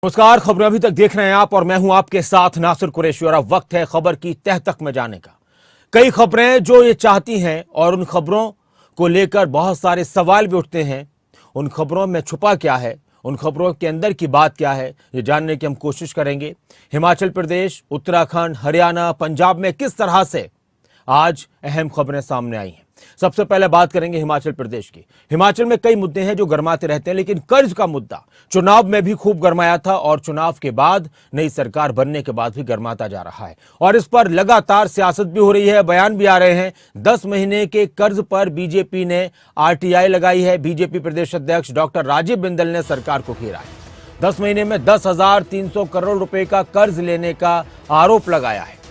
नमस्कार, खबरें अभी तक देख रहे हैं आप और मैं हूं आपके साथ नासिर कुरैशी और अब वक्त है खबर की तह तक में जाने का। कई खबरें जो ये चाहती हैं और उन खबरों को लेकर बहुत सारे सवाल भी उठते हैं। उन खबरों में छुपा क्या है, उन खबरों के अंदर की बात क्या है, ये जानने की हम कोशिश करेंगे। हिमाचल प्रदेश, उत्तराखंड, हरियाणा, पंजाब में किस तरह से आज अहम खबरें सामने आई हैं। सबसे पहले बात करेंगे हिमाचल प्रदेश की। हिमाचल में कई मुद्दे हैं जो गरमाते रहते हैं, लेकिन कर्ज का मुद्दा चुनाव में भी खूब गरमाया था और चुनाव के बाद नई सरकार बनने के बाद भी गरमाता जा रहा है और इस पर लगातार सियासत भी हो रही है, बयान भी आ रहे हैं। 10 महीने के कर्ज पर बीजेपी ने आरटीआई लगाई है। बीजेपी प्रदेश अध्यक्ष डॉक्टर राजीव बिंदल ने सरकार को घेरा है। 10 महीने में 10,300 करोड़ रुपए का कर्ज लेने का आरोप लगाया है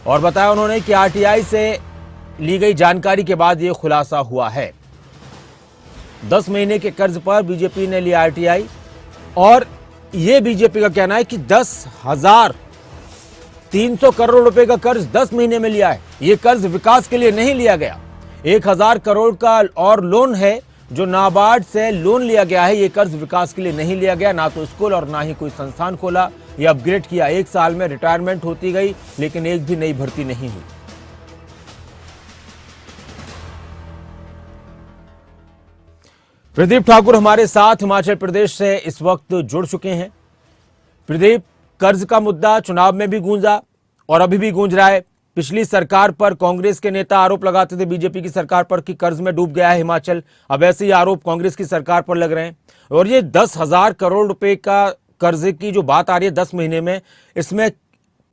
और बताया उन्होंने कि आरटीआई से ली गई जानकारी के बाद यह खुलासा हुआ है। 10 महीने के कर्ज पर बीजेपी ने लिया आरटीआई और यह बीजेपी का कहना है कि 10,300 करोड़ रुपए का कर्ज 10 महीने में लिया है। यह कर्ज विकास के लिए नहीं लिया गया। 1,000 करोड़ का और लोन है जो नाबार्ड से लोन लिया गया है। यह कर्ज विकास के लिए नहीं लिया गया, ना तो स्कूल और ना ही कोई संस्थान खोला या अपग्रेड किया। 1 साल में रिटायरमेंट होती गई लेकिन एक भी नई भर्ती नहीं हुई। प्रदीप ठाकुर हमारे साथ हिमाचल प्रदेश से इस वक्त जुड़ चुके हैं। प्रदीप, कर्ज का मुद्दा चुनाव में भी गूंजा और अभी भी गूंज रहा है। पिछली सरकार पर कांग्रेस के नेता आरोप लगाते थे बीजेपी की सरकार पर कि कर्ज में डूब गया है हिमाचल। अब ऐसे ही आरोप कांग्रेस की सरकार पर लग रहे हैं और ये 10,000 करोड़ रुपए का कर्जे की जो बात आ रही है 10 महीने में, इसमें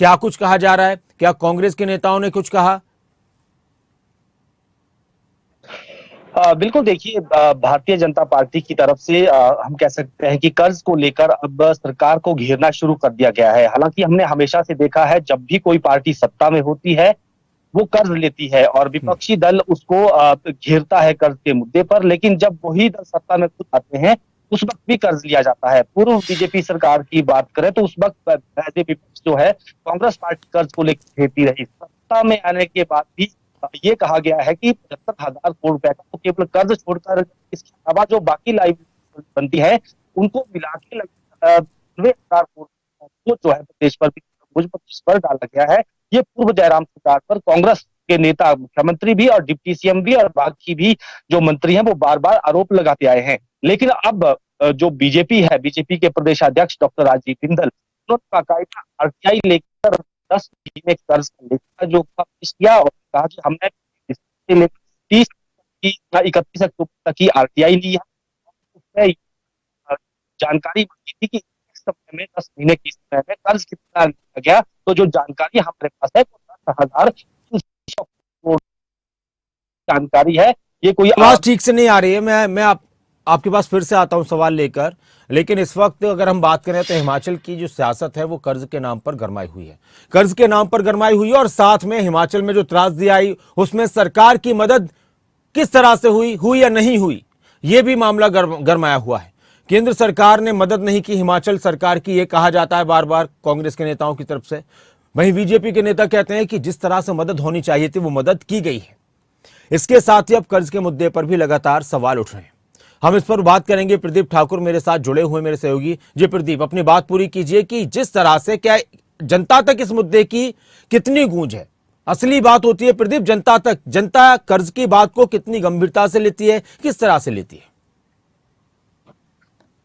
क्या कुछ कहा जा रहा है? क्या कांग्रेस के नेताओं ने कुछ कहा? बिल्कुल, देखिए, भारतीय जनता पार्टी की तरफ से हम कह सकते हैं कि कर्ज को लेकर अब सरकार को घेरना शुरू कर दिया गया है। हालांकि हमने हमेशा से देखा है, जब भी कोई पार्टी सत्ता में होती है वो कर्ज लेती है और विपक्षी दल उसको घेरता है कर्ज के मुद्दे पर, लेकिन जब वही दल सत्ता में खुद आते हैं उस वक्त भी कर्ज लिया जाता है। पूर्व बीजेपी सरकार की बात करें तो उस वक्त विपक्ष जो है कांग्रेस पार्टी कर्ज को लेकर घेरती रही। सत्ता में आने के बाद भी ये कहा गया है कि 75,000 करोड़ रुपए का तो केवल कर्ज छोड़कर इसके अलावा जो बाकी लाइबिलिटी बनती है उनको मिला के 90,000 करोड़ वो जो है प्रदेश पर भी बोझ पर डाला गया है। ये पूर्व जयराम सरकार पर कांग्रेस के नेता, मुख्यमंत्री भी और डिप्टी सीएम भी और बाकी भी जो मंत्री हैं वो बार बार आरोप लगाते आए हैं। लेकिन अब जो बीजेपी है, बीजेपी के प्रदेश अध्यक्ष डॉक्टर राजीव बिंदल, उन्होंने बाकायदा आरटीआई लेकर 10 महीने कर्ज का लेकर जो पेश किया और कहा कि हमने 30 की 31 अक्टूबर तक की आरटीआई ली है। उसमें जानकारी मांगी थी कि इस समय में 10 महीने की समय में कर्ज कितना लिया गया, तो जो जानकारी हमारे पास है वो 10,000 करोड़ जानकारी है। ये कोई आवाज ठीक से नहीं आ रही है। मैं आपके पास फिर से आता हूं सवाल लेकर, लेकिन इस वक्त अगर हम बात करें तो हिमाचल की जो सियासत है वो कर्ज के नाम पर गरमाई हुई है। कर्ज के नाम पर गरमाई हुई है और साथ में हिमाचल में जो त्रासदी आई उसमें सरकार की मदद किस तरह से हुई या नहीं हुई, यह भी मामला गरमाया हुआ है। केंद्र सरकार ने मदद नहीं की हिमाचल सरकार की, यह कहा जाता है बार बार कांग्रेस के नेताओं की तरफ से। वहीं बीजेपी के नेता कहते हैं कि जिस तरह से मदद होनी चाहिए थी वो मदद की गई है। इसके साथ ही अब कर्ज के मुद्दे पर भी लगातार सवाल उठ रहे हैं। हम इस पर बात करेंगे। प्रदीप ठाकुर मेरे साथ जुड़े हुए मेरे सहयोगी। जी प्रदीप, अपनी बात पूरी कीजिए कि जिस तरह से क्या जनता तक इस मुद्दे की कितनी गूंज है? असली बात होती है प्रदीप, जनता तक, जनता कर्ज की बात को कितनी गंभीरता से लेती है, किस तरह से लेती है?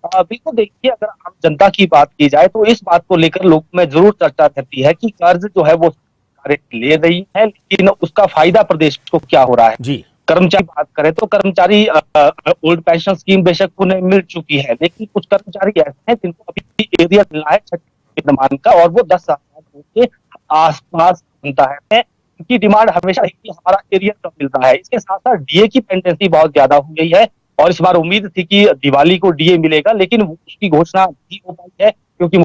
बिल्कुल, देखिए, अगर आम जनता की बात की जाए तो इस बात को लेकर लोगों में जरूर चर्चा रहती है कि कर्ज जो है वो सरकारें ले रही है, लेकिन उसका फायदा प्रदेश को क्या हो रहा है। जी, कर्मचारी बात करें तो कर्मचारी ओल्ड पेंशन स्कीम बेशक उन्हें मिल चुकी है, लेकिन कुछ कर्मचारी ऐसे हैं जिनको अभी भी एरियर मिला है छठी डिमांड का और वो 10,000 के आसपास बनता है। उनकी डिमांड हमेशा है कि हमारा एरियर कब मिलता है। इसके साथ साथ डीए की पेंडेंसी बहुत ज्यादा हो गई है और इस बार उम्मीद थी कि दिवाली को डीए मिलेगा, लेकिन उसकी घोषणा नहीं हो पाई है क्योंकि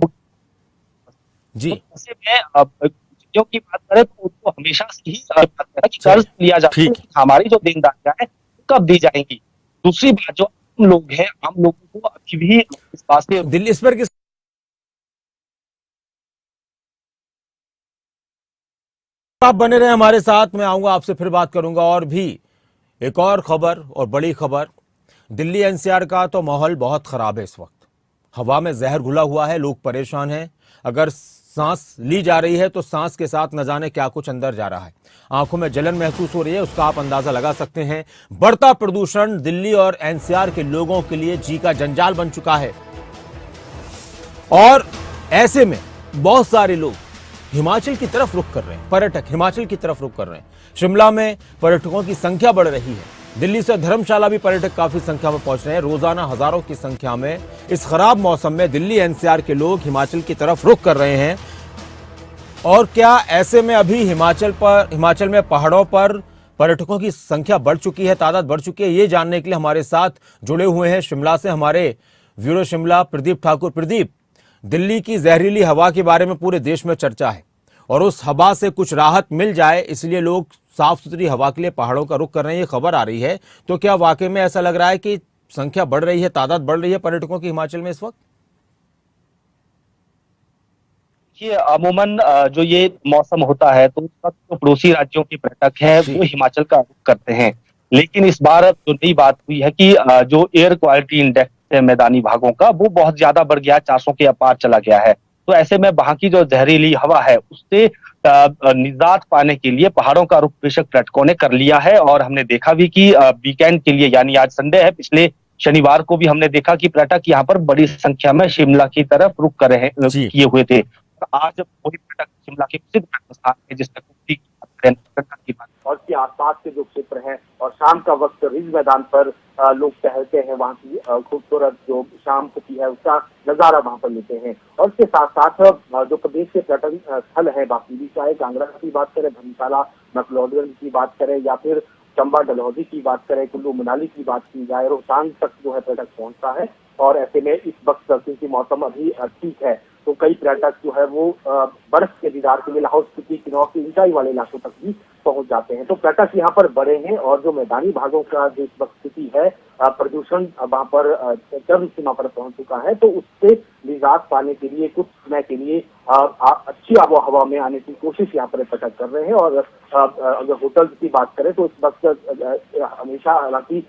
जी, ऐसे में चीजों की बात करें तो उनको हमेशा से ही कि कर्ज लिया जाता है, हमारी जो देनदारियां हैं कब दी जाएंगी। दूसरी बात, जो आम लोग हैं, आम लोगों को अभी भी इस बात से दिल्ली इस पर किस आप बने रहे हमारे साथ। मैं आऊंगा आपसे फिर बात करूंगा। और भी एक और खबर और बड़ी खबर, दिल्ली एनसीआर का तो माहौल बहुत खराब है इस वक्त। हवा में जहर घुला हुआ है, लोग परेशान हैं। अगर सांस ली जा रही है तो सांस के साथ न जाने क्या कुछ अंदर जा रहा है। आंखों में जलन महसूस हो रही है, उसका आप अंदाजा लगा सकते हैं। बढ़ता प्रदूषण दिल्ली और एनसीआर के लोगों के लिए जी का जंजाल बन चुका है और ऐसे में बहुत सारे लोग हिमाचल की तरफ रुख कर रहे हैं। पर्यटक हिमाचल की तरफ रुख कर रहे हैं। शिमला में पर्यटकों की संख्या बढ़ रही है। दिल्ली से धर्मशाला भी पर्यटक काफी संख्या में पहुंच रहे हैं। रोजाना हजारों की संख्या में इस खराब मौसम में दिल्ली एनसीआर के लोग हिमाचल की तरफ रुख कर रहे हैं। और क्या ऐसे में अभी हिमाचल में पहाड़ों पर पर्यटकों की संख्या बढ़ चुकी है, तादाद बढ़ चुकी है? ये जानने के लिए हमारे साथ जुड़े हुए हैं शिमला से हमारे ब्यूरो शिमला प्रदीप ठाकुर। प्रदीप, दिल्ली की जहरीली हवा के बारे में पूरे देश में चर्चा है और उस हवा से कुछ राहत मिल जाए इसलिए लोग साफ सुथरी हवा के लिए पहाड़ों का रुख कर रहे हैं, ये खबर आ रही है। तो क्या वाकई में ऐसा लग रहा है कि संख्या बढ़ रही है, तादाद बढ़ रही है पर्यटकों की हिमाचल में इस वक्त? ये अमूमन जो ये मौसम होता है तो उस वक्त जो पड़ोसी राज्यों के पर्यटक हैं वो हिमाचल का रुख करते हैं। लेकिन इस बार जो नई बात हुई है कि जो एयर क्वालिटी इंडेक्स है मैदानी भागों का वो बहुत ज्यादा बढ़ गया, 400 के पार चला गया है। तो ऐसे में वहां की जो जहरीली हवा है उससे निजात पाने के लिए पहाड़ों का रुख बेशक पर्यटकों ने कर लिया है। और हमने देखा भी कि वीकेंड के लिए, यानी आज संडे है, पिछले शनिवार को भी हमने देखा कि पर्यटक यहाँ पर बड़ी संख्या में शिमला की तरफ रुख कर रहे किए हुए थे। आज वही पर्यटक शिमला के प्रसिद्ध स्थान है जिसमें कुफरी की बात और के आसपास के जो क्षेत्र हैं और शाम का वक्त रिज मैदान पर लोग टहलते हैं, वहाँ की खूबसूरत जो शाम होती है उसका नजारा वहाँ पर लेते हैं। और इसके साथ साथ जो प्रदेश के पर्यटन स्थल है बाकी भी, चाहे कांगड़ा की बात करें, धर्मशाला मैक्लोडगंज की बात करें या फिर चंबा डलहौजी की बात करें, कुल्लू मनाली की बात की जाए, रोहतांग तक जो है पर्यटक पहुंचता है। और ऐसे में इस वक्त क्योंकि मौसम अभी ठीक है तो कई पर्यटक जो है वो बर्फ के दीदार के लिए लाहौल स्पीति किन्नौर की ऊंचाई वाले इलाकों तक भी पहुंच जाते हैं। तो पर्यटक यहाँ पर बड़े हैं और जो मैदानी भागों का जो इस वक्त स्थिति है, प्रदूषण वहाँ पर चरम सीमा पर पहुंच चुका है। तो उससे निजात पाने के लिए कुछ समय के लिए अच्छी आबो हवा में आने की कोशिश यहाँ पर पर्यटक कर रहे हैं। और अगर होटल की बात करें तो इस वक्त हमेशा, हालांकि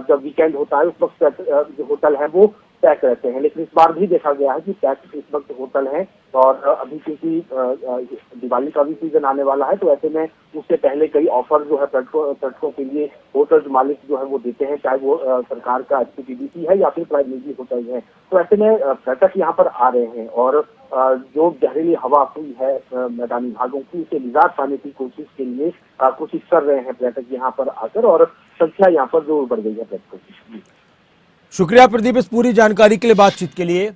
जब वीकेंड होता है उस वक्त जो होटल है वो पैक रहते हैं, लेकिन इस बार भी देखा गया है कि पैक इस वक्त होटल हैं। और अभी क्योंकि दिवाली का भी सीजन आने वाला है तो ऐसे में उससे पहले कई ऑफर जो है पर्यटकों के लिए होटल मालिक जो है वो देते हैं, चाहे वो सरकार का HPTDC है या फिर प्राइवेट निजी होटल है। तो ऐसे में पर्यटक यहाँ पर आ रहे हैं और जो जहरीली हवा हुई है मैदानी भागों की, उसे निजात पाने की कोशिश के लिए कोशिश कर रहे हैं पर्यटक यहाँ पर आकर, और संख्या यहाँ पर जरूर बढ़ गई है पर्यटकों की। शुक्रिया प्रदीप इस पूरी जानकारी के लिए, बातचीत के लिए।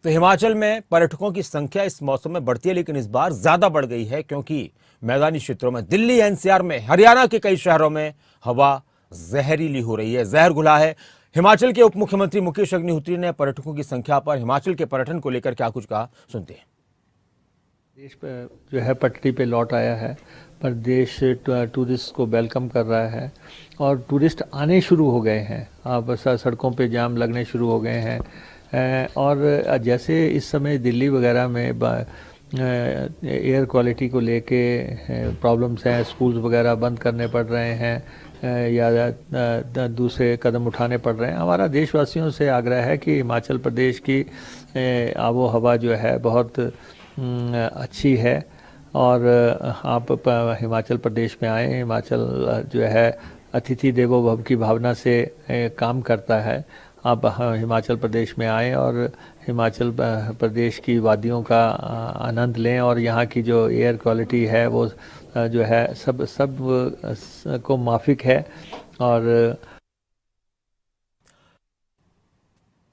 तो हिमाचल में पर्यटकों की संख्या इस मौसम में बढ़ती है, लेकिन इस बार ज्यादा बढ़ गई है क्योंकि मैदानी क्षेत्रों में, दिल्ली एनसीआर में, हरियाणा के कई शहरों में हवा जहरीली हो रही है, जहर घुला है। हिमाचल के उप मुख्यमंत्री मुकेश अग्निहोत्री ने पर्यटकों की संख्या पर हिमाचल के पर्यटन को लेकर क्या कुछ कहा, सुनते हैं। देश जो है पटरी पे लौट आया है, पर देश टूरिस्ट को वेलकम कर रहा है और टूरिस्ट आने शुरू हो गए हैं। अब सड़कों पे जाम लगने शुरू हो गए हैं। और जैसे इस समय दिल्ली वगैरह में एयर क्वालिटी को लेके प्रॉब्लम्स हैं, स्कूल्स वगैरह बंद करने पड़ रहे हैं या दूसरे कदम उठाने पड़ रहे हैं। हमारा देशवासियों से आग्रह है कि हिमाचल प्रदेश की आबो हवा जो है बहुत अच्छी है और आप हिमाचल प्रदेश में आए। हिमाचल जो है अतिथि देवो भव की भावना से काम करता है। आप हिमाचल प्रदेश में आएँ और हिमाचल प्रदेश की वादियों का आनंद लें और यहाँ की जो एयर क्वालिटी है वो जो है सब को माफिक है। और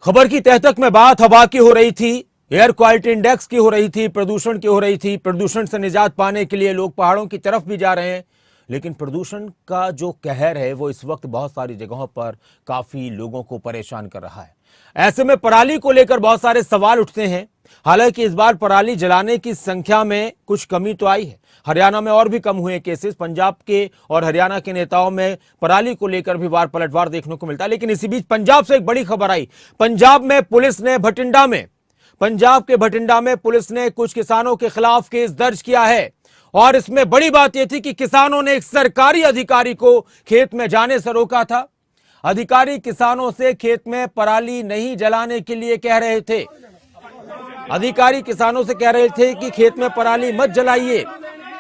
खबर की तह तक में बात हवा की हो रही थी, एयर क्वालिटी इंडेक्स की हो रही थी, प्रदूषण की हो रही थी। प्रदूषण से निजात पाने के लिए लोग पहाड़ों की तरफ भी जा रहे हैं, लेकिन प्रदूषण का जो कहर है वो इस वक्त बहुत सारी जगहों पर काफी लोगों को परेशान कर रहा है। ऐसे में पराली को लेकर बहुत सारे सवाल उठते हैं। हालांकि इस बार पराली जलाने की संख्या में कुछ कमी तो आई है। हरियाणा में और भी कम हुए केसेस। पंजाब के और हरियाणा के नेताओं में पराली को लेकर भी वार पलटवार देखने को मिलता है। लेकिन इसी बीच पंजाब से एक बड़ी खबर आई। पंजाब के भटिंडा में पुलिस ने कुछ किसानों के खिलाफ केस दर्ज किया है और इसमें बड़ी बात यह थी कि किसानों ने एक सरकारी अधिकारी को खेत में जाने से रोका था। अधिकारी किसानों से खेत में पराली नहीं जलाने के लिए कह रहे थे। अधिकारी किसानों से कह रहे थे कि खेत में पराली मत जलाइए,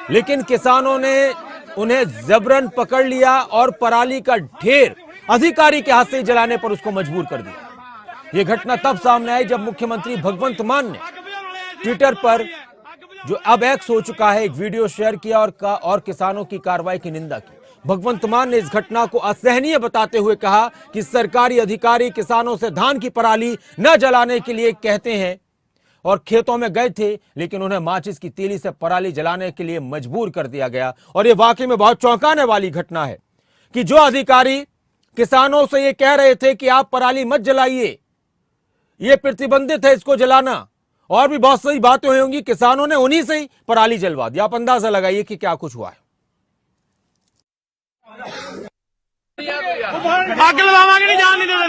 लेकिन किसानों ने उन्हें जबरन पकड़ लिया और पराली का ढेर अधिकारी के हाथ से जलाने पर उसको मजबूर कर दिया। यह घटना तब सामने आई जब मुख्यमंत्री भगवंत मान ने ट्विटर पर, जो अब एक्स हो चुका है, एक वीडियो शेयर किया और किसानों की कार्रवाई की निंदा की। भगवंत मान ने इस घटना को असहनीय बताते हुए कहा कि सरकारी अधिकारी किसानों से धान की पराली न जलाने के लिए कहते हैं और खेतों में गए थे, लेकिन उन्हें माचिस की तीली से पराली जलाने के लिए मजबूर कर दिया गया। और यह वाकई में बहुत चौंकाने वाली घटना है कि जो अधिकारी किसानों से ये कह रहे थे कि आप पराली मत जलाइए, ये प्रतिबंधित है इसको जलाना, और भी बहुत सारी बातें हुई होंगी, किसानों ने उन्हीं से ही पराली जलवा दी। आप अंदाजा लगाइए कि क्या कुछ हुआ है। आग लवावांगे नहीं, जान नहीं देना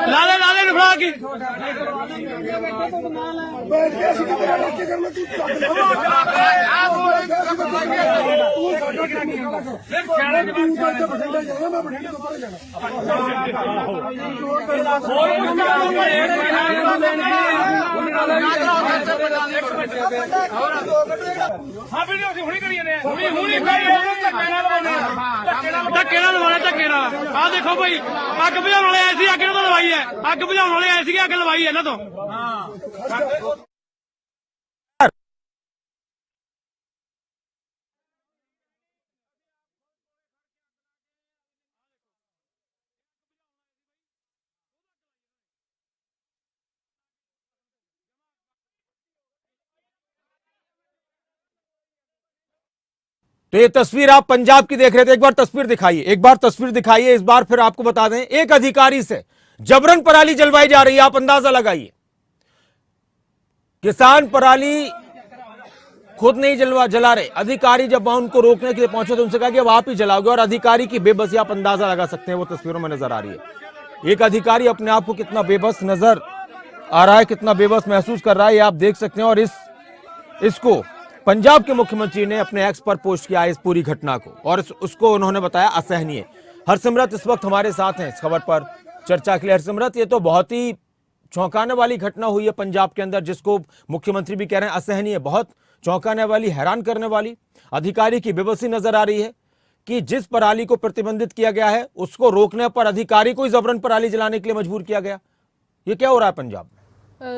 लाले लाले निभा की हाँ वीडियो हुणी करी ने हुणी धक्के ਨਾਲ ਲਵਾਉਣਾ ਧੱਕੇ ਨਾਲ। ਆਹ ਦੇਖੋ ਭਾਈ, ਅੱਗ ਬੁਝਾਉਣ ਵਾਲੇ ਆਏ ਸੀ, ਅੱਗ ਇਹਨਾਂ ਤੋਂ ਲਵਾਈ ਹੈ, ਅੱਗ ਬੁਝਾਉਣ ਵਾਲੇ ਆਏ ਸੀ, ਅੱਗ ਲਵਾਈ ਇਹਨਾਂ ਤੋਂ। तो ये तस्वीर आप पंजाब की देख रहे थे। एक बार तस्वीर दिखाइए, एक बार तस्वीर दिखाइए। इस बार फिर आपको बता दें, एक अधिकारी से जबरन पराली जलवाई जा रही है। आप अंदाजा लगाइए, किसान पराली खुद नहीं जला रहे, अधिकारी जब उनको रोकने के लिए पहुंचे तो उनसे कहा कि अब आप ही जलाओगे, और अधिकारी की बेबसी आप अंदाजा लगा सकते हैं, वो तस्वीरों में नजर आ रही है। एक अधिकारी अपने आप को कितना बेबस नजर आ रहा है, कितना बेबस महसूस कर रहा है, ये आप देख सकते हैं। और इसको पंजाब के मुख्यमंत्री ने अपने एक्स पर पोस्ट किया इस पूरी घटना को, और उसको उन्होंने बताया असहनीय। हरसिमरत इस वक्त हमारे साथ हैं इस खबर पर चर्चा के लिए। हरसिमरत, ये तो बहुत ही चौंकाने वाली घटना हुई है पंजाब के अंदर, जिसको मुख्यमंत्री भी कह रहे हैं असहनीय, बहुत चौंकाने वाली, हैरान करने वाली। अधिकारी की बेबसी नजर आ रही है कि जिस पराली को प्रतिबंधित किया गया है उसको रोकने पर अधिकारी को ही जबरन पराली जलाने के लिए मजबूर किया गया। ये क्या हो रहा है पंजाब में?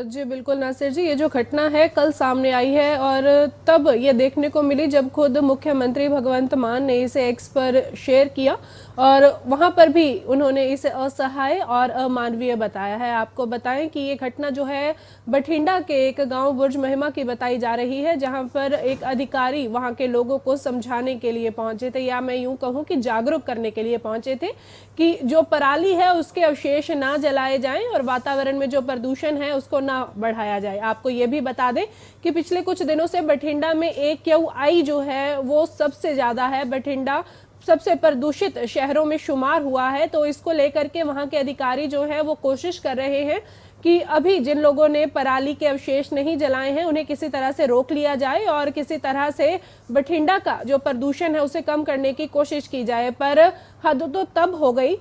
जी बिल्कुल नासिर जी, ये जो घटना है कल सामने आई है और तब ये देखने को मिली जब खुद मुख्यमंत्री भगवंत मान ने इसे एक्स पर शेयर किया और वहाँ पर भी उन्होंने इसे असहाय और अमानवीय बताया है। आपको बताएं कि ये घटना जो है बठिंडा के एक गांव बुर्ज महिमा की बताई जा रही है, जहां पर एक अधिकारी वहां के लोगों को समझाने के लिए पहुंचे थे, या मैं यूं कहूं कि जागरूक करने के लिए पहुंचे थे कि जो पराली है उसके अवशेष ना जलाए जाएं और वातावरण में जो प्रदूषण है उसको ना बढ़ाया जाए। आपको ये भी बता दें कि पिछले कुछ दिनों से बठिंडा में AQI जो है वो सबसे ज्यादा है, बठिंडा सबसे प्रदूषित शहरों में शुमार हुआ है। तो इसको लेकर के वहां के अधिकारी जो है वो कोशिश कर रहे हैं कि अभी जिन लोगों ने पराली के अवशेष नहीं जलाए हैं उन्हें किसी तरह से रोक लिया जाए और किसी तरह से बठिंडा का जो प्रदूषण है उसे कम करने की कोशिश की जाए। पर हद तो तब हो गई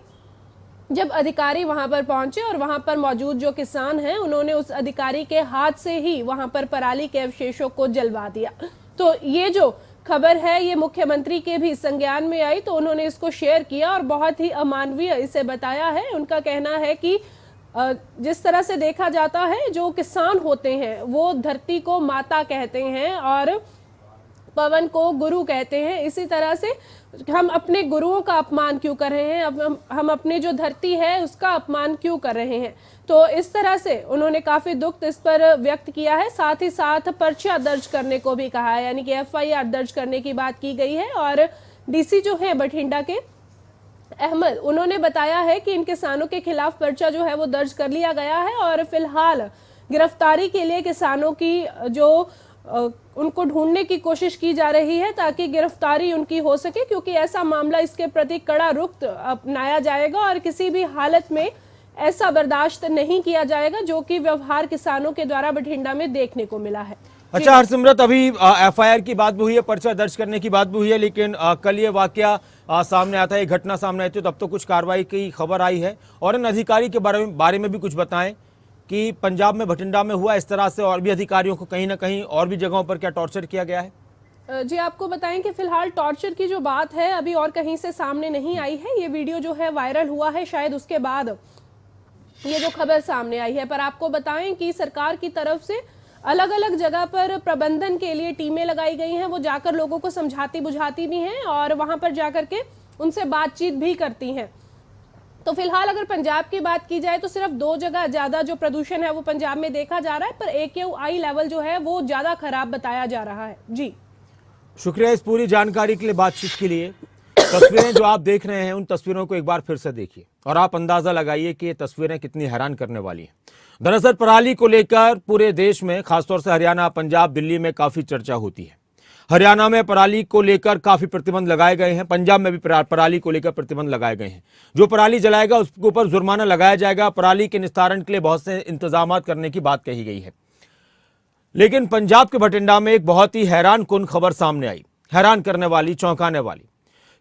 जब अधिकारी वहां पर पहुंचे और वहां पर मौजूद जो किसान हैं उन्होंने उस अधिकारी के हाथ से ही वहां पर पराली के अवशेषों को जलवा दिया। तो ये जो खबर है ये मुख्यमंत्री के भी संज्ञान में आई तो उन्होंने इसको शेयर किया और बहुत ही अमानवीय इसे बताया है। उनका कहना है कि जिस तरह से देखा जाता है जो किसान होते हैं वो धरती को माता कहते हैं और पवन को गुरु कहते हैं, इसी तरह से हम अपने गुरुओं का अपमान क्यों कर रहे हैं, अब हम अपनी जो धरती है उसका अपमान क्यों कर रहे हैं। तो इस तरह से उन्होंने काफी दुख इस पर व्यक्त किया है, साथ ही साथ पर्चा दर्ज करने को भी कहा है, यानी कि FIR दर्ज करने की बात की गई है। और DC जो है बठिंडा के अहमद, उन्होंने बताया है कि इन किसानों के खिलाफ पर्चा जो है वो दर्ज कर लिया गया है और फिलहाल गिरफ्तारी के लिए किसानों की जो उनको ढूंढने की कोशिश की जा रही है ताकि गिरफ्तारी उनकी हो सके, क्योंकि ऐसा मामला इसके प्रति कड़ा रुख अपनाया जाएगा और किसी भी हालत में ऐसा बर्दाश्त नहीं किया जाएगा जो कि व्यवहार किसानों के द्वारा बठिंडा में देखने को मिला है। अच्छा हरसिमरत, अभी एफआईआर की बात भी हुई है, पर्चा दर्ज करने की बात भी हुई है, लेकिन कल ये वाकया सामने आता है, ये घटना सामने आई थी, तब तो कुछ कार्रवाई की खबर आई है। और इन अधिकारी के बारे में भी कुछ बताएं कि पंजाब में बठिंडा में हुआ इस तरह से और भी अधिकारियों को कहीं ना कहीं और भी जगहों पर क्या टॉर्चर किया गया है? जी आपको बताएं कि फिलहाल टॉर्चर की जो बात है अभी और कहीं से सामने नहीं आई है। ये वीडियो जो है वायरल हुआ है, शायद उसके बाद ये जो खबर सामने आई है। पर आपको बताएं कि सरकार की तरफ से अलग अलग जगह पर प्रबंधन के लिए टीमें लगाई गई हैं, वो जाकर लोगों को समझाती बुझाती भी हैं और वहां पर जाकर के उनसे बातचीत भी करती हैं। तो फिलहाल अगर पंजाब की बात की जाए तो सिर्फ 2 जगह ज्यादा जो प्रदूषण है वो पंजाब में देखा जा रहा है, पर AQI लेवल जो है वो ज्यादा खराब बताया जा रहा है। जी शुक्रिया इस पूरी जानकारी के लिए, बातचीत के लिए। तस्वीरें जो आप देख रहे हैं उन तस्वीरों को एक बार फिर से देखिए और आप अंदाजा लगाइए कि ये तस्वीरें कितनी हैरान करने वाली हैं। दरअसल पराली को लेकर पूरे देश में, खासतौर से हरियाणा, पंजाब, दिल्ली में काफी चर्चा होती है। हरियाणा में पराली को लेकर काफी प्रतिबंध लगाए गए हैं, पंजाब में भी पराली को लेकर प्रतिबंध लगाए गए हैं। जो पराली जलाएगा उसके ऊपर जुर्माना लगाया जाएगा। पराली के निस्तारण के लिए बहुत से इंतजाम करने की बात कही गई है। लेकिन पंजाब के बठिंडा में एक बहुत ही हैरान कुन खबर सामने आई, हैरान करने वाली, चौंकाने वाली,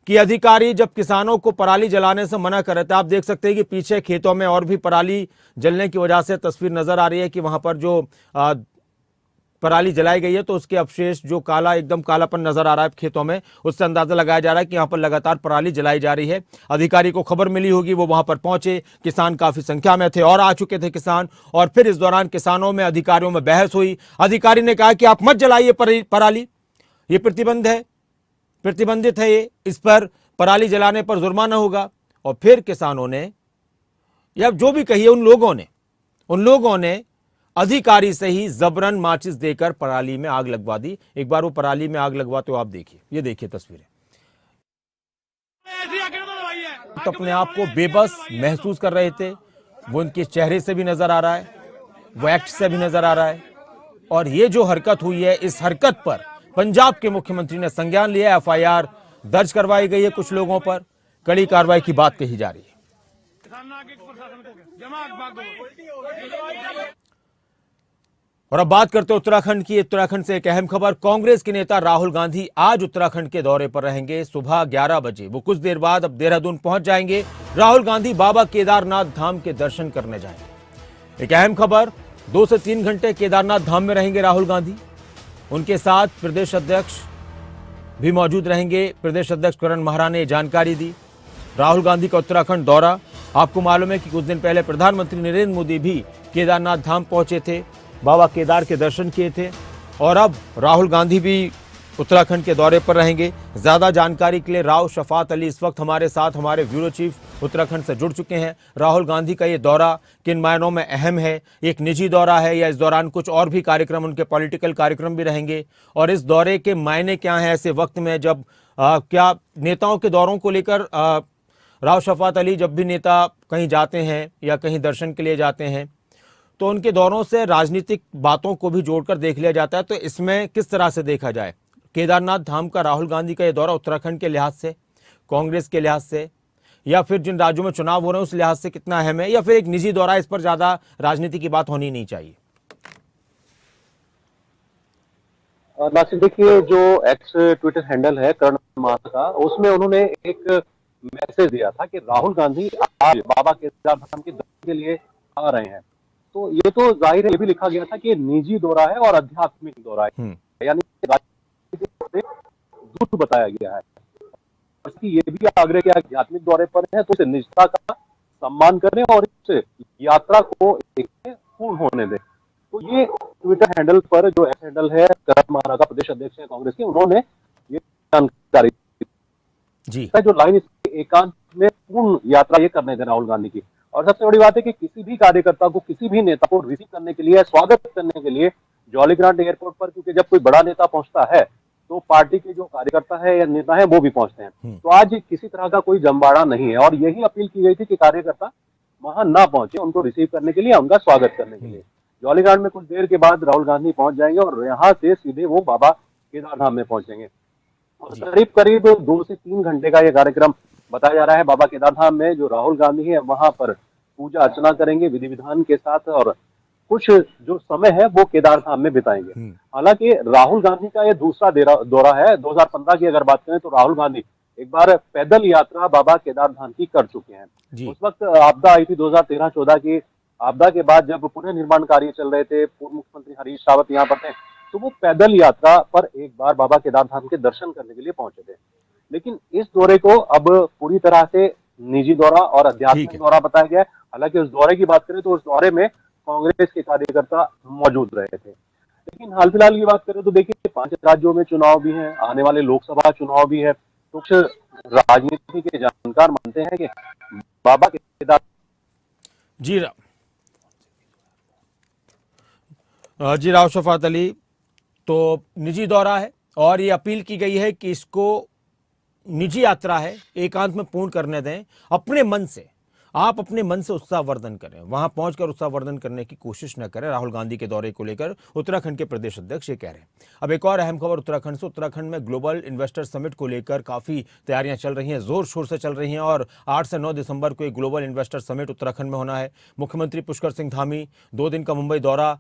कि अधिकारी जब किसानों को पराली जलाने से मना कर रहे थे, आप देख सकते हैं कि पीछे खेतों में और भी पराली जलने की वजह से तस्वीर नजर आ रही है कि वहां पर जो पराली जलाई गई है तो उसके अवशेष जो काला, एकदम कालापन नजर आ रहा है खेतों में, उससे अंदाजा लगाया जा रहा है कि यहाँ पर लगातार पराली जलाई जा रही है। अधिकारी को खबर मिली होगी, वो वहां पर पहुंचे, किसान काफी संख्या में थे और आ चुके थे किसान, और फिर इस दौरान किसानों में अधिकारियों में बहस हुई। अधिकारी ने कहा कि आप मत जलाइए पराली, ये प्रतिबंधित है, ये इस पर पराली जलाने पर जुर्माना होगा। और फिर किसानों ने, या जो भी कहिए उन लोगों ने अधिकारी से ही जबरन माचिस देकर पराली में आग लगवा दी। एक बार वो पराली में आग लगवाते हो आप देखिए, ये देखिए तस्वीरें। तो अपने आप को बेबस महसूस कर रहे थे, वो उनके चेहरे से भी नजर आ रहा है, वो एक्ट से भी नजर आ रहा है। और ये जो हरकत हुई है, इस हरकत पर पंजाब के मुख्यमंत्री ने संज्ञान लिया, FIR दर्ज करवाई गई है, कुछ लोगों पर कड़ी कार्रवाई की बात कही जा रही है। और अब बात करते हैं उत्तराखंड की। उत्तराखंड से एक अहम खबर, कांग्रेस के नेता राहुल गांधी आज उत्तराखंड के दौरे पर रहेंगे। सुबह 11 बजे वो कुछ देर बाद अब देहरादून पहुंच जाएंगे। राहुल गांधी बाबा केदारनाथ धाम के दर्शन करने जाएंगे। एक अहम खबर, 2 से 3 घंटे केदारनाथ धाम में रहेंगे राहुल गांधी। उनके साथ प्रदेश अध्यक्ष भी मौजूद रहेंगे। प्रदेश अध्यक्ष करण महरा ने जानकारी दी। राहुल गांधी का उत्तराखंड दौरा, आपको मालूम है कि कुछ दिन पहले प्रधानमंत्री नरेंद्र मोदी भी केदारनाथ धाम पहुंचे थे, बाबा केदार के दर्शन किए थे, और अब राहुल गांधी भी उत्तराखंड के दौरे पर रहेंगे। ज्यादा जानकारी के लिए राव शफात अली इस वक्त हमारे साथ, हमारे ब्यूरो चीफ उत्तराखंड से जुड़ चुके हैं। राहुल गांधी का ये दौरा किन मायनों में अहम है? एक निजी दौरा है या इस दौरान कुछ और भी कार्यक्रम, उनके पॉलिटिकल कार्यक्रम भी रहेंगे? और इस दौरे के मायने क्या हैं ऐसे वक्त में जब क्या नेताओं के दौरों को लेकर राव शफात अली जब भी नेता कहीं जाते हैं या कहीं दर्शन के लिए जाते हैं तो उनके दौरों से राजनीतिक बातों को भी जोड़कर देख लिया जाता है। तो इसमें किस तरह से देखा जाए केदारनाथ धाम का राहुल गांधी का ये दौरा उत्तराखंड के लिहाज से, कांग्रेस के लिहाज से, या फिर जिन राज्यों में चुनाव हो रहे हैं उस लिहाज से कितना अहम है, या फिर एक निजी दौरा, इस पर ज्यादा राजनीति की बात होनी नहीं चाहिए? नासिर, देखिए जो एक्स ट्विटर हैंडल है करण महरा का, उसमें उन्होंने एक मैसेज दिया था कि राहुल गांधी आज बाबा केदार धाम के दर्शन के लिए आ रहे हैं। तो ये तो जाहिर है, ये भी लिखा गया था कि ये निजी दौरा है और आध्यात्मिक दौरा है, यानी झूठ बताया गया है। इसकी ये भी आग्रह किया आध्यात्मिक दौरे पर है तो इसे निजता का सम्मान करें और इस यात्रा को पूर्ण होने दें। तो ये ट्विटर हैंडल पर जो हैंडल है करण महरा का, प्रदेश अध्यक्ष है कांग्रेस के, उन्होंने ये जानकारी जी जो लाइन एकांत में पूर्ण यात्रा ये करने दें राहुल गांधी की। और सबसे बड़ी बात है कि किसी भी कार्यकर्ता को, किसी भी नेता को रिसीव करने के लिए, स्वागत करने के लिए जॉलीग्रांट एयरपोर्ट पर, क्योंकि जब कोई बड़ा नेता पहुंचता है तो पार्टी के जो कार्यकर्ता है या नेता है वो भी पहुंचते हैं। तो आज किसी तरह का कोई जमवाड़ा नहीं है और यही अपील की गई थी कि कार्यकर्ता वहां ना पहुंचे, उनको रिसीव करने के लिए, उनका स्वागत करने के लिए। जौलीग्रांट में कुछ देर के बाद राहुल गांधी पहुंच जाएंगे और यहाँ से सीधे वो बाबा केदारधाम में पहुंचेंगे। और करीब करीब 2 से 3 घंटे का ये कार्यक्रम बताया जा रहा है। बाबा केदारधाम में जो राहुल गांधी है वहां पर पूजा अर्चना करेंगे विधि विधान के साथ, और कुछ जो समय है वो केदारधाम में बिताएंगे। हालांकि राहुल गांधी का ये दूसरा दौरा है। 2015 की अगर बात करें तो राहुल गांधी एक बार पैदल यात्रा बाबा केदारधाम की कर चुके हैं। उस वक्त आपदा आई थी 2013-14 की। आपदा के बाद जब पुनः निर्माण कार्य चल रहे थे, पूर्व मुख्यमंत्री हरीश रावत यहाँ पर थे, तो वो पैदल यात्रा पर एक बार बाबा केदारधाम के दर्शन करने के लिए पहुंचे थे। लेकिन इस दौरे को अब पूरी तरह से निजी दौरा और आध्यात्मिक दौरा बताया गया है। हालांकि उस दौरे की बात करें तो उस दौरे में कांग्रेस के कार्यकर्ता मौजूद रहे थे। लेकिन हाल फिलहाल की बात करें तो देखिए 5 राज्यों में चुनाव भी हैं, आने वाले लोकसभा चुनाव भी है। कुछ राजनीति के जानकार मानते हैं कि बाबा केदार जी राव शफात अली, तो निजी दौरा है और ये अपील की गई है कि इसको निजी यात्रा है, एकांत में पूर्ण करने दें। अपने मन से, आप अपने मन से उत्साहवर्धन करें, वहां पहुंचकर उत्साहवर्धन करने की कोशिश न करें। राहुल गांधी के दौरे को लेकर उत्तराखंड के प्रदेश अध्यक्ष ये कह रहे हैं। अब एक और अहम खबर उत्तराखंड से। उत्तराखंड में ग्लोबल इन्वेस्टर समिट को लेकर काफी तैयारियां चल रही हैं, जोर शोर से चल रही हैं और 8 से 9 दिसंबर को एक ग्लोबल इन्वेस्टर समिट उत्तराखंड में होना है। मुख्यमंत्री पुष्कर सिंह धामी 2 दिन का मुंबई दौरा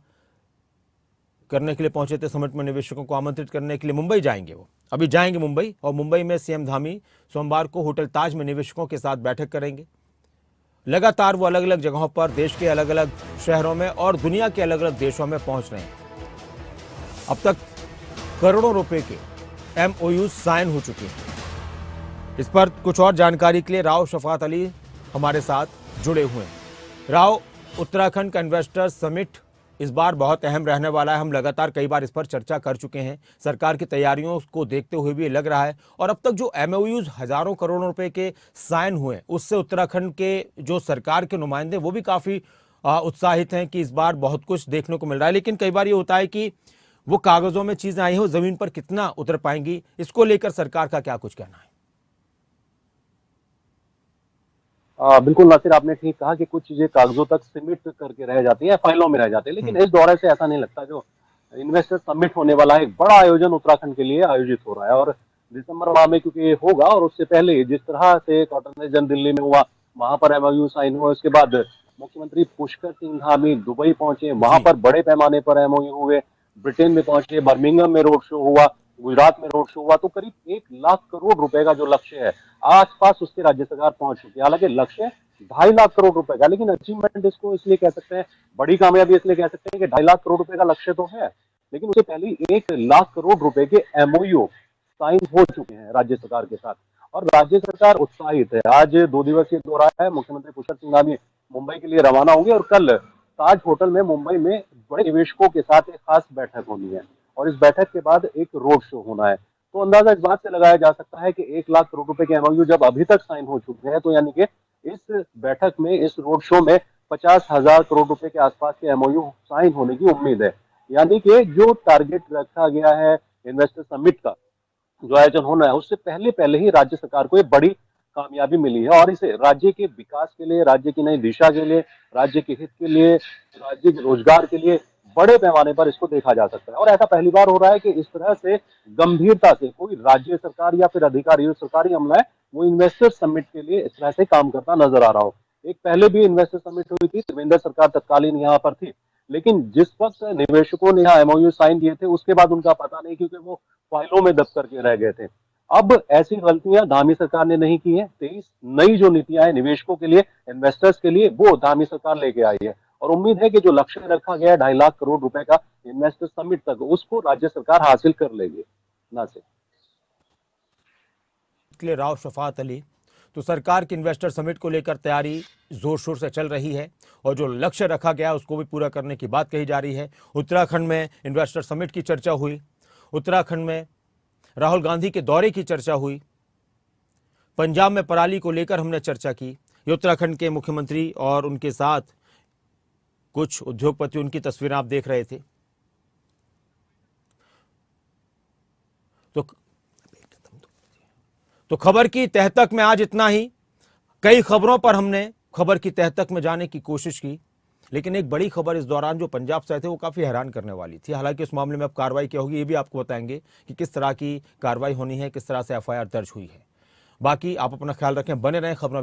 करने के लिए पहुंचे थे। समिट में निवेशकों को आमंत्रित करने के लिए मुंबई जाएंगे, वो अभी जाएंगे मुंबई, और मुंबई में सीएम धामी सोमवार को होटल ताज में निवेशकों के साथ बैठक करेंगे। लगातार वो अलग अलग जगहों पर, देश के अलग अलग शहरों में और दुनिया के अलग अलग देशों में पहुंच रहे हैं। अब तक करोड़ों रुपए के MOU साइन हो चुके हैं। इस पर कुछ और जानकारी के लिए राव शफात अली हमारे साथ जुड़े हुए हैं। राव, उत्तराखंड का इन्वेस्टर समिट इस बार बहुत अहम रहने वाला है। हम लगातार कई बार इस पर चर्चा कर चुके हैं। सरकार की तैयारियों को देखते हुए भी लग रहा है, और अब तक जो MOUs हजारों करोड़ों रुपए के साइन हुए, उससे उत्तराखंड के जो सरकार के नुमाइंदे वो भी काफी उत्साहित हैं कि इस बार बहुत कुछ देखने को मिल रहा है। लेकिन कई बार ये होता है कि वो कागजों में चीजें आई हैं, वो जमीन पर कितना उतर पाएंगी, इसको लेकर सरकार का क्या कुछ कहना है? बिल्कुल नासिर, आपने ठीक कहा कि कुछ चीजें कागजों तक सीमित करके रह जाती हैं, फाइलों में रह जाती है। लेकिन इस दौरे से ऐसा नहीं लगता। जो इन्वेस्टर समिट होने वाला है, एक बड़ा आयोजन उत्तराखंड के लिए आयोजित हो रहा है, और दिसंबर माह में क्योंकि ये होगा, और उससे पहले जिस तरह से कॉटन दिल्ली में हुआ, वहां पर MOU साइन हुआ, उसके बाद मुख्यमंत्री पुष्कर सिंह धामी दुबई पहुंचे, वहां पर बड़े पैमाने पर MOU हुए, ब्रिटेन में पहुंचे, बर्मिंघम में रोड शो हुआ, गुजरात में रोड शो हुआ। तो करीब 1 लाख करोड़ रुपए का जो लक्ष्य है, आसपास उसके राज्य सरकार पहुंच चुकी है। हालांकि लक्ष्य 2.5 लाख करोड़ रुपए का, लेकिन अचीवमेंट इसको इसलिए कह सकते हैं, बड़ी कामयाबी इसलिए कह सकते हैं कि 2.5 लाख करोड़ रुपए का लक्ष्य तो है, लेकिन उससे पहले 1 लाख करोड़ रुपए के MOU साइन हो चुके हैं राज्य सरकार के साथ, और राज्य सरकार उत्साहित है। आज 2 दिवसीय दौरा है। मुख्यमंत्री पुष्कर सिंह धामी मुंबई के लिए रवाना होंगे, और कल ताज होटल में मुंबई में बड़े निवेशकों के साथ एक खास बैठक होनी है, और इस बैठक के बाद एक रोड शो होना है। तो अंदाजा इस बात से लगाया जा सकता है कि 1 लाख करोड़ रुपए के MOU जब अभी तक साइन हो चुके हैं, तो यानी कि इस बैठक में, इस रोड शो में 50,000 करोड़ रुपए के आसपास के MOU साइन होने की उम्मीद है। यानी कि जो टारगेट रखा गया है इन्वेस्टर समिट का जो आयोजन होना है, उससे पहले ही राज्य सरकार को ये बड़ी कामयाबी मिली है, और इसे राज्य के विकास के लिए, राज्य की नई दिशा के लिए, राज्य के हित के लिए, राज्य के रोजगार के लिए बड़े पैमाने पर इसको देखा जा सकता है। और ऐसा पहली बार हो रहा है कि इस तरह से गंभीरता से कोई राज्य सरकार या फिर अधिकारी, जो सरकारी अमला है, वो इन्वेस्टर समिट के लिए इस तरह से काम करता नजर आ रहा हो। एक पहले भी इन्वेस्टर समिट हुई थी, त्रिवेंद्र सरकार तत्कालीन यहाँ पर थी, लेकिन जिस वक्त निवेशकों ने यहाँ MOU साइन किए थे, उसके बाद उनका पता नहीं, क्योंकि वो फाइलों में दब करके रह गए थे। अब ऐसी गलतियां धामी सरकार ने नहीं की है। 23 नई जो नीतियां हैं निवेशकों के लिए, इन्वेस्टर्स के लिए, वो धामी सरकार लेके आई है, और उम्मीद है कि जो लक्ष्य रखा गया है 2.5 लाख करोड़ रुपए का इन्वेस्टर समिट तक, उसको राज्य सरकार हासिल कर लेगी। नासिर राव शफात अली, तो सरकार की इन्वेस्टर समिट को लेकर तैयारी जोर शोर से चल रही है, और जो लक्ष्य रखा गया उसको भी पूरा करने की बात कही जा रही है। उत्तराखंड में इन्वेस्टर समिट की चर्चा हुई, उत्तराखंड में राहुल गांधी के दौरे की चर्चा हुई, पंजाब में पराली को लेकर हमने चर्चा की। ये उत्तराखंड के मुख्यमंत्री और उनके साथ कुछ उद्योगपति, उनकी तस्वीरें आप देख रहे थे। तो खबर की तह तक में आज इतना ही। कई खबरों पर हमने खबर की तह तक में जाने की कोशिश की, लेकिन एक बड़ी खबर इस दौरान जो पंजाब से आई थी वो काफ़ी हैरान करने वाली थी। हालांकि उस मामले में अब कार्रवाई क्या होगी ये भी आपको बताएंगे कि किस तरह की कार्रवाई होनी है, किस तरह से एफआईआर दर्ज हुई है। बाकी आप अपना ख्याल रखें, बने रहें खबरों